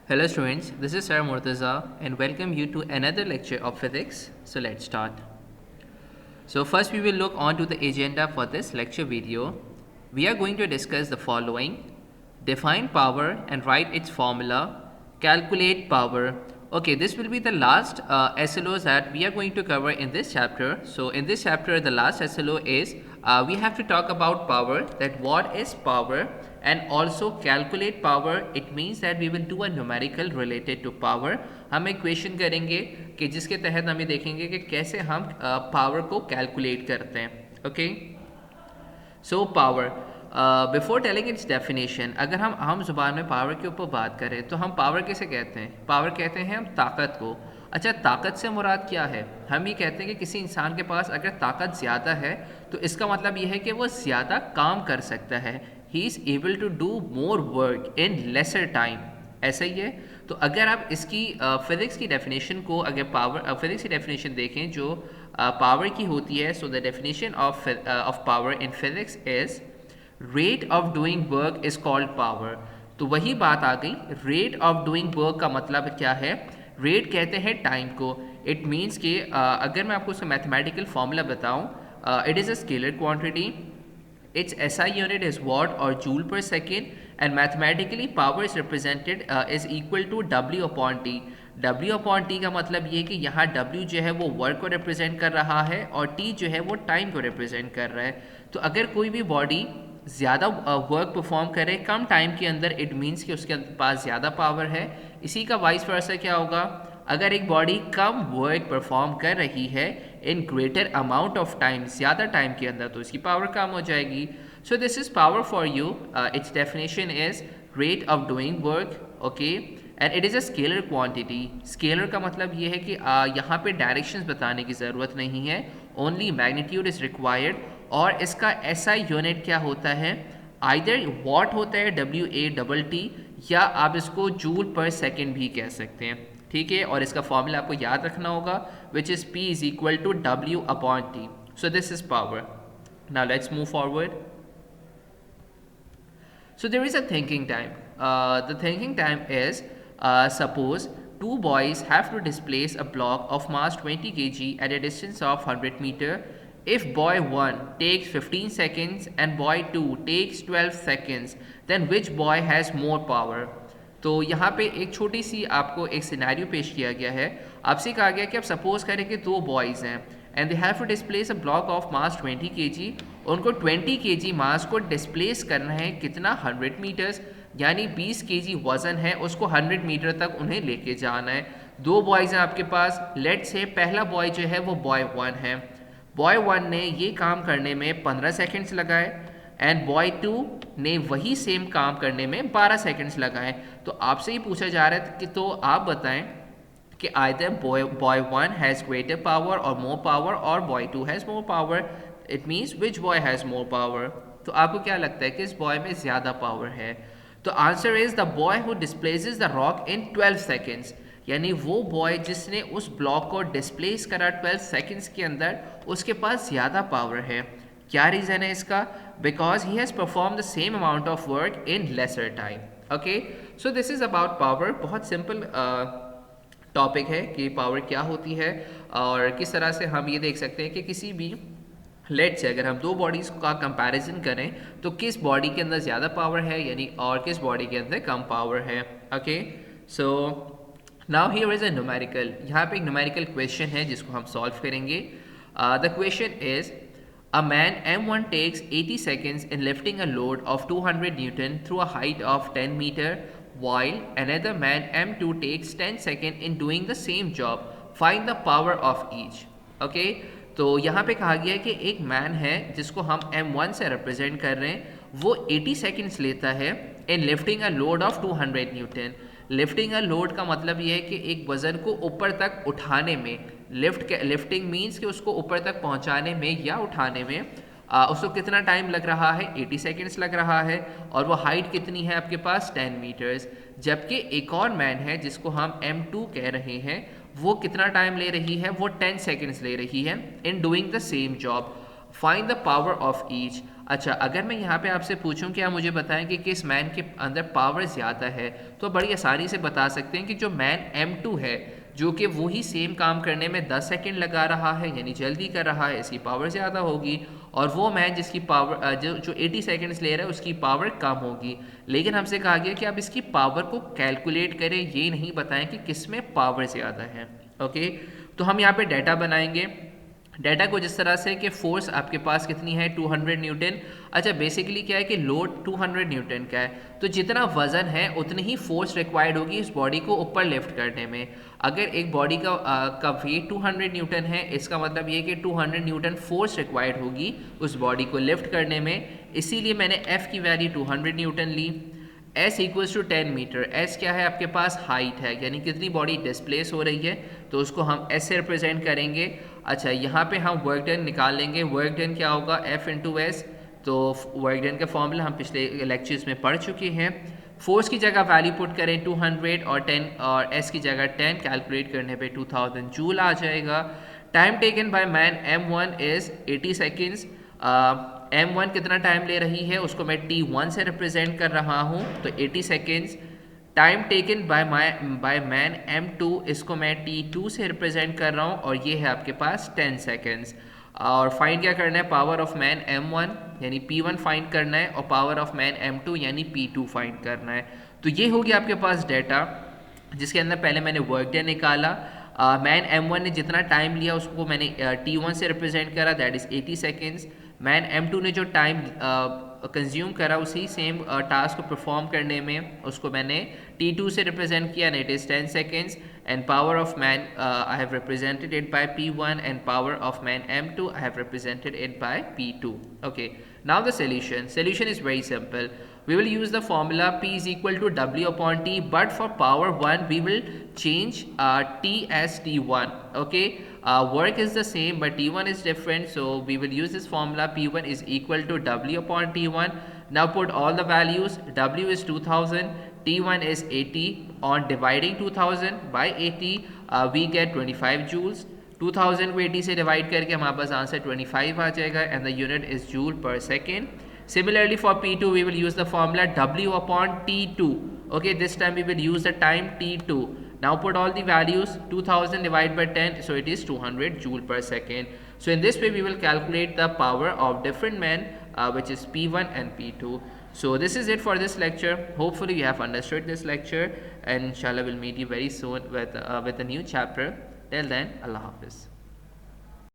Hello students, this is Sir Murtaza and welcome you to another lecture of physics. So let's start. So first we will look on to the agenda for this lecture video. We are going to discuss the following: define power and write its formula, calculate power. Okay, this will be the last SLOs that we are going to cover in this chapter. So in this chapter, the last SLO is we have to talk about power, that what is power, and also calculate power. It means that we will do a numerical related to power. हम एक question करेंगे कि जिसके तहत हम ये देखेंगे कि कैसे हम पावर को कैलकुलेट करते हैं. Okay, so power, before telling it's definition, अगर हम आम जुबान में पावर के ऊपर बात करें तो हम पावर किसे कहते हैं? पावर कहते हैं हम ताकत को. अच्छा, ताकत से मुराद क्या है? हम ये कहते हैं कि किसी इंसान के पास अगर ताकत ज़्यादा है तो इसका मतलब ये है कि वो ज़्यादा काम कर सकता है. He is able to do more work in lesser time. ऐसा ही है. तो अगर आप इसकी फिज़िक्स की डेफिनेशन को, अगर पावर फिज़िक्स की डेफिनेशन देखें जो पावर की होती है, so the definition of power in physics is rate of doing work is called power. तो वही बात आ गई. रेट ऑफ डूइंग वर्क का मतलब क्या है? रेट कहते हैं टाइम को. इट मीन्स कि अगर मैं आपको उसका मैथमेटिकल फॉर्मूला बताऊँ, it is a scalar quantity. Its SI unit is watt or joule per second, and mathematically power is represented is equal to W upon T. W upon T का मतलब ये कि यहाँ W जो है वो work को रिप्रेजेंट कर रहा है और T जो है वो टाइम को रिप्रेजेंट कर रहा है. तो अगर कोई भी बॉडी ज़्यादा वर्क परफॉर्म करे कम टाइम के अंदर, इट मीन्स कि उसके पास ज़्यादा पावर है. इसी का वाइस वर्सा क्या होगा? अगर एक बॉडी कम वर्क परफॉर्म कर रही है in greater amount of time, ज़्यादा टाइम के अंदर, तो इसकी पावर कम हो जाएगी. So this is power for you. It's definition is rate of doing work. Okay, and it is a scalar quantity. Scalar का मतलब ये है कि यहाँ पे डायरेक्शंस बताने की ज़रूरत नहीं है, ओनली मैग्नीट्यूड इज़ रिक्वायर्ड. और इसका SI यूनिट क्या होता है? आइदर वॉट होता है, WATT, या आप इसको जूल पर सेकेंड भी कह सकते हैं. ठीक है, और इसका फॉर्मूला आपको याद रखना होगा, which is P is equal to W upon T. So this is power. Now let's move forward. So there is a thinking time. The thinking time is, suppose two boys have to displace a block of mass 20 kg at a distance of 100 meter. If boy 1 takes 15 seconds and boy 2 takes 12 seconds, then which boy has more power? तो यहाँ पे एक छोटी सी आपको एक scenario पेश किया गया है. आपसे कहा गया कि आप सपोज करें कि दो बॉयज़ हैं and they have to displace a block of mass 20 kg. उनको 20 kg मास को डिस्प्लेस करना है. कितना? 100 मीटर्स, यानी 20 kg वज़न है, उसको 100 मीटर तक उन्हें लेके जाना है. दो बॉयज़ हैं आपके पास. लेट्स से पहला बॉय जो है वो बॉय 1 है. बॉय 1 ने ये काम करने में 15 सेकेंड्स लगाए एंड बॉय 2 ने वही सेम काम करने में 12 सेकेंड्स लगाए. तो आपसे ही पूछा जा रहा है कि तो आप बताएं कि either boy 1 has greater power और मोर पावर, और boy 2 has more power. It means which boy has more power. तो आपको क्या लगता है कि इस बॉय में ज़्यादा पावर है? तो answer is the boy who displaces the rock in 12 seconds. यानी वो बॉय जिसने उस ब्लॉक को डिस्प्लेस करा 12 सेकेंड्स के अंदर, उसके पास ज़्यादा पावर है. क्या रीज़न है इसका? Because he has perform the same amount of work in lesser time. Okay, so this is about power. बहुत सिंपल टॉपिक है कि पावर क्या होती है और किस तरह से हम ये देख सकते हैं कि किसी भी लेट से अगर हम दो बॉडीज़ का कंपैरिजन करें तो किस बॉडी के अंदर ज़्यादा पावर है यानी, और किस बॉडी के अंदर कम पावर है. Okay, so now here is a numerical. यहाँ पे एक न्यूमेरिकल क्वेश्चन है जिसको हम सॉल्व करेंगे. The question is, a man M1 takes 80 seconds in lifting a load of 200 Newton through a height of 10 meter, while another man M2 takes 10 seconds in doing the same job. Find the power of each. Okay? तो यहाँ पे कहा गया है कि एक man है जिसको हम M1 से रिप्रेजेंट कर रहे हैं, वो 80 सेकेंड्स लेता है इन lifting a load of 200 Newton. Lifting a load का मतलब ये है कि एक वज़न को ऊपर तक उठाने में, लिफ्टिंग मीन्स कि उसको ऊपर तक पहुंचाने में या उठाने में उसको कितना टाइम लग रहा है? 80 सेकेंड्स लग रहा है. और वो हाइट कितनी है आपके पास? 10 मीटर्स. जबकि एक और मैन है जिसको हम M2 कह रहे हैं, वो कितना टाइम ले रही है? वो 10 सेकेंड्स ले रही है in doing the same job. Find the power of each. अच्छा, अगर मैं यहाँ पे आपसे पूछूं कि आप मुझे बताएं कि किस मैन के अंदर पावर ज़्यादा है, तो बड़ी आसानी से बता सकते हैं कि जो मैन M2 है, जो कि वही सेम काम करने में 10 सेकंड लगा रहा है, यानी जल्दी कर रहा है, इसकी पावर ज़्यादा होगी। और वो मैन जिसकी पावर जो 80 सेकंड्स ले रहा है, उसकी पावर कम होगी। लेकिन हमसे कहा गया कि आप इसकी पावर को कैलकुलेट करें, ये नहीं बताएं कि किस में पावर ज़्यादा है। ओके, तो हम यहाँ पे डाटा बनाएंगे। डाटा को जिस तरह से कि फोर्स आपके पास कितनी है 200 न्यूटन। अच्छा, बेसिकली क्या है कि लोड 200 न्यूटन का है, तो जितना वजन है उतनी ही फोर्स रिक्वायर्ड होगी इस बॉडी को ऊपर लिफ्ट करने में। अगर एक बॉडी का वेट 200 न्यूटन है, इसका मतलब ये कि 200 न्यूटन फोर्स रिक्वायर्ड होगी उस बॉडी को लिफ्ट करने में। इसीलिए मैंने F की वैल्यू 200 न्यूटन ली। S equals to 10 metre. S क्या है आपके पास, हाइट है, यानी कितनी बॉडी डिस्प्लेस हो रही है, तो उसको हम S से रिप्रेजेंट करेंगे। अच्छा, यहाँ पे हम वर्क डन निकाल लेंगे। वर्क डन क्या होगा, F इंटू एस। तो वर्क डन का फॉर्मूला हम पिछले लेक्चर्स में पढ़ चुके हैं। फोर्स की जगह वैल्यू पुट करें 200 और 10 और S की जगह 10, कैलकुलेट करने पे 2000 जूल आ जाएगा। Time taken by man M1 is 80 seconds. M1 कितना टाइम ले रही है, उसको मैं T1 से रिप्रेजेंट कर रहा हूँ, तो 80 seconds. Time taken by man M2, इसको मैं T2 से रिप्रेजेंट कर रहा हूँ, और ये है आपके पास 10 सेकेंड्स। और फाइंड क्या करना है, पावर ऑफ मैन M1 यानी P1 फाइंड करना है, और पावर ऑफ मैन M2 यानी P2 फाइंड करना है। तो ये होगी आपके पास डाटा, जिसके अंदर पहले मैंने वर्क डे निकाला। मैन M1 ने जितना टाइम लिया उसको मैंने T1 से रिप्रेजेंट करा, that is 80 seconds. Man M2 ने जो टाइम कंज्यूम करा उसी सेम टास्क को परफॉर्म करने में, उसको मैंने T2 से रिप्रेजेंट किया, it is 10 seconds. And power of man I have represented it by P1, and power of man M2 I have represented it by P2. Okay, now the solution is very simple. We will use the formula P is equal to W upon T, but for power 1 we will change T as T1. Okay, work is the same but T1 is different, so we will use this formula. P1 is equal to W upon T1. Now put all the values. W is 2000, T1 is 80. On dividing 2000 by 80, we get 25 joules. 2000 को 80 से divide करके हमारे पास answer 25 आ जाएगा, and the unit is joule पर second. Similarly for P2 we will use the formula W upon T2. Okay, this time we will use the time T2. Now put all the values. 2000 divided by 10, so it is 200 joule per second. So in this way we will calculate the power of different men, which is P1 and P2. So this is it for this lecture. Hopefully you have understood this lecture, and inshallah we'll meet you very soon with a new chapter. Till then, Allah Hafiz.